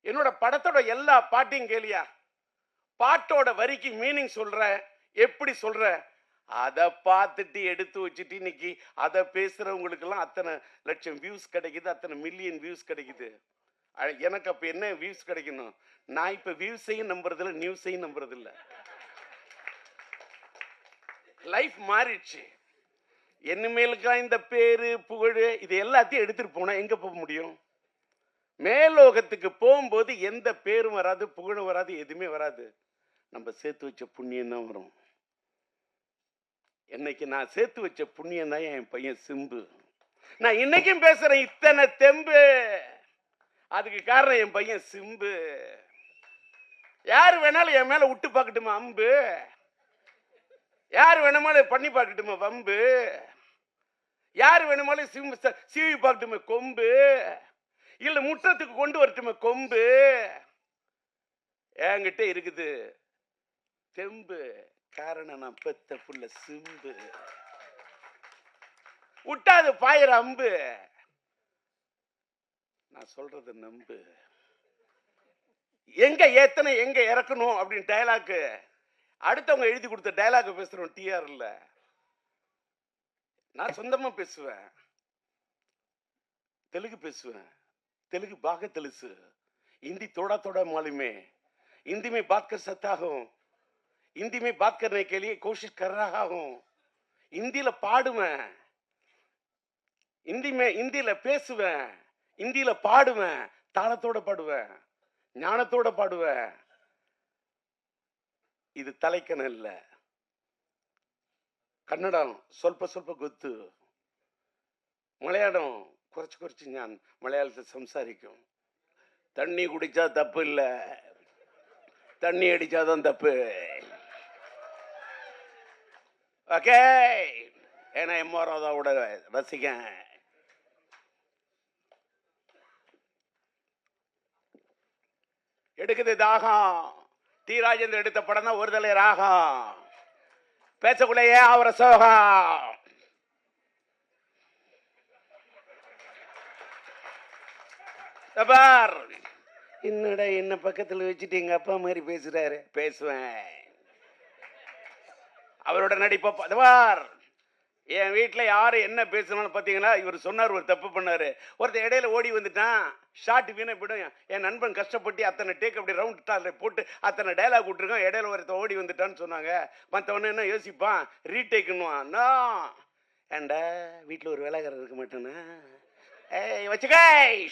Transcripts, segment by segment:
என்னோட படத்தோட எல்லா பாட்டையும் கேளியா, பாட்டோட வரிக்கு மீனிங் சொல்ற, எப்படி சொல்ற, அதை பார்த்துட்டு எடுத்து வச்சுட்டு இன்னைக்கு அதை பேசுறவங்களுக்கு எல்லாம் அத்தனை லட்சம் வியூஸ் கிடைக்குது, அத்தனை மில்லியன் வியூஸ் கிடைக்குது. எனக்கு அப்ப என்ன வியூஸ் கிடைக்கணும்? நான் இப்ப வியூஸையும் நம்புறது இல்லை, நியூஸையும் நம்புறது இல்லை. லைஃப் மாறிடுச்சு. என்னமேலுக்கெல்லாம் இந்த பேரு புகழ் இது எல்லாத்தையும் எடுத்துட்டு போனா எங்க போக முடியும்? மேலோகத்துக்கு போகும்போது எந்த பேரும் வராது, புகழும் வராது, எதுவுமே வராது. நம்ம சேர்த்து வச்ச புண்ணியம் தான் வரும். இன்னைக்கு நான் சேர்த்து வச்ச புண்ணியம் தான் என் பையன் சிம்பு. நான் இன்னைக்கும் பேசுறேன் இத்தனை தெம்பு. அதுக்கு காரணம் என் பையன் சிம்பு. யாரு வேணாலும் என் மேல விட்டு பார்க்கட்டுமா அம்பு? யாரு வேணுமாலும் பண்ணி பார்க்கட்டுமா வம்பு? யாரு வேணுமாலும் சீவி பார்க்கட்டுமா கொம்பு? இல்ல முற்றத்துக்கு கொண்டு வரட்டுமா கொம்பு? என்கிட்ட இருக்குது தெம்பு. காரணம் நான் பெத்த புள்ள சிம்பு. விட்டாது பாயிர அம்பு. நான் சொல்றது நம்பு. எங்க ஏத்தனை எங்க இறக்கணும் அப்படின்னு டயலாக் அடுத்தவங்க எழுதி கொடுத்த டயலாக் பேசுறோம். டிஆர் இல்ல, நான் சொந்தமா பேசுவேன். தெலுங்கு பேசுவேன், तेलुगु बाग तेलुसु, हिंदी थोड़ा थोड़ा मालूम है, हिंदी में बात कर सकता हूँ, हिंदी में बात करने के लिए कोशिश कर रहा हूँ. हिंदीல பாடுவேன், हिंदीல பேசுவேன், हिंदीல பாடுவேன், தாளத்தோட பாடுவேன், ஞானத்தோட பாடுவேன். இது தலைக்கண இல்ல. கன்னடம் ಸ್ವಲ್ಪ ಸ್ವಲ್ಪ ಗೊತ್ತು, മലയാളം കുറച്ച് കുറച്ച് ഞാൻ മലയാളത്തിൽ സംസാരിക്കും. தண்ணி குடிச்சா தப்பு இல்ல, தண்ணி அடிச்சாதான் தப்பு. ஓகே, ஏன்னா எம்ஆர்ஓட ரசிகன். எடுக்குது தாகம். டி ராஜேந்தர் எடுத்த படம் தான் ஒரு தலை ராகம். பேசக்குள்ளேயே அவரை சோகம். என்னடா என்ன பக்கத்தில் வச்சுட்டு எங்க அப்பா மாதிரி பேசுறாரு. பேசுவேன். அவரோட நடிப்பார். என் வீட்டில் யாரு என்ன பேசணும்னு பார்த்தீங்கன்னா, இவர் சொன்னார் ஒரு தப்பு பண்ணாரு. ஒருத்தர் இடையில ஓடி வந்துட்டான், ஷார்ட் வீணை போயிடும். என் நண்பன் கஷ்டப்பட்டு அத்தனை டேக் அப்படி ரவுண்ட் டாரில் போட்டு அத்தனை டைலாக் விட்டுருக்கோம். இடையில ஒருத்தர் ஓடி வந்துட்டான்னு சொன்னாங்க. மற்றவன என்ன யோசிப்பான், ரீடேக்குன்னுவான். ஏண்டா வீட்டில் ஒரு வேலைக்காரர் இருக்க மாட்டேன்னா, ஏய் வச்சுக்கே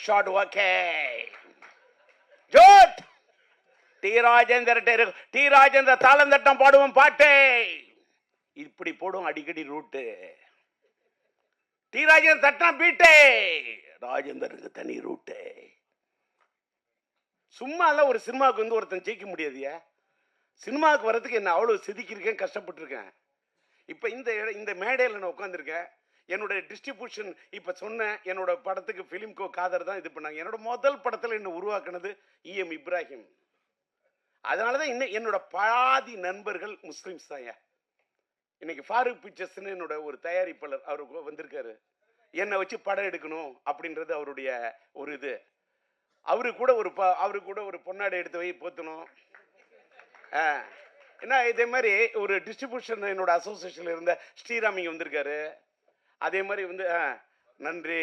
ஷார்ட் ஓகே ஜோட். டி ராஜேந்தர் தாளம் தட்டம் பாடுவோம் பாட்டே இப்படி போடும் அடிக்கடி ரூட்டு. டி ராஜேந்தர் தட்டா பீட்டே, ராஜேந்தருக்கு தனி ரூட்டு. சும்மா எல்லாம் ஒரு சினிமாவுக்கு வந்து ஒருத்தன் ஜெயிக்க முடியாதியா. சினிமாவுக்கு வர்றதுக்கு என்ன அவ்வளவு செதுக்கியிருக்கேன், கஷ்டப்பட்டிருக்கேன். இப்ப இந்த மேடையில் நான் உட்காந்துருக்கேன். என்னோட டிஸ்ட்ரிபியூஷன் இப்ப சொன்ன என்னோட படத்துக்கு பிலிம்கோ காதர் தான் இது பண்ணாங்க. என்னோட முதல் படத்தில் என்ன உருவாக்குனது EM இப்ராஹிம். அதனாலதான் இன்னும் என்னோட பாதி நண்பர்கள் முஸ்லிம்ஸ் தான். இன்னைக்கு ஃபாரூக் பிக்சர்ஸ்னு என்னோட ஒரு தயாரிப்பாளர் அவருக்கு வந்திருக்காரு. என்னை வச்சு படம் எடுக்கணும் அப்படின்றது அவருடைய ஒரு இது. அவரு கூட ஒரு பொன்னாடை எடுத்து வை போத்தணும். ஏன்னா இதே மாதிரி ஒரு டிஸ்ட்ரிபியூஷன் என்னோட அசோசியேஷன்ல இருந்த ஸ்ரீராம் இங்க வந்திருக்காரு. அதே மாதிரி வந்து நன்றி.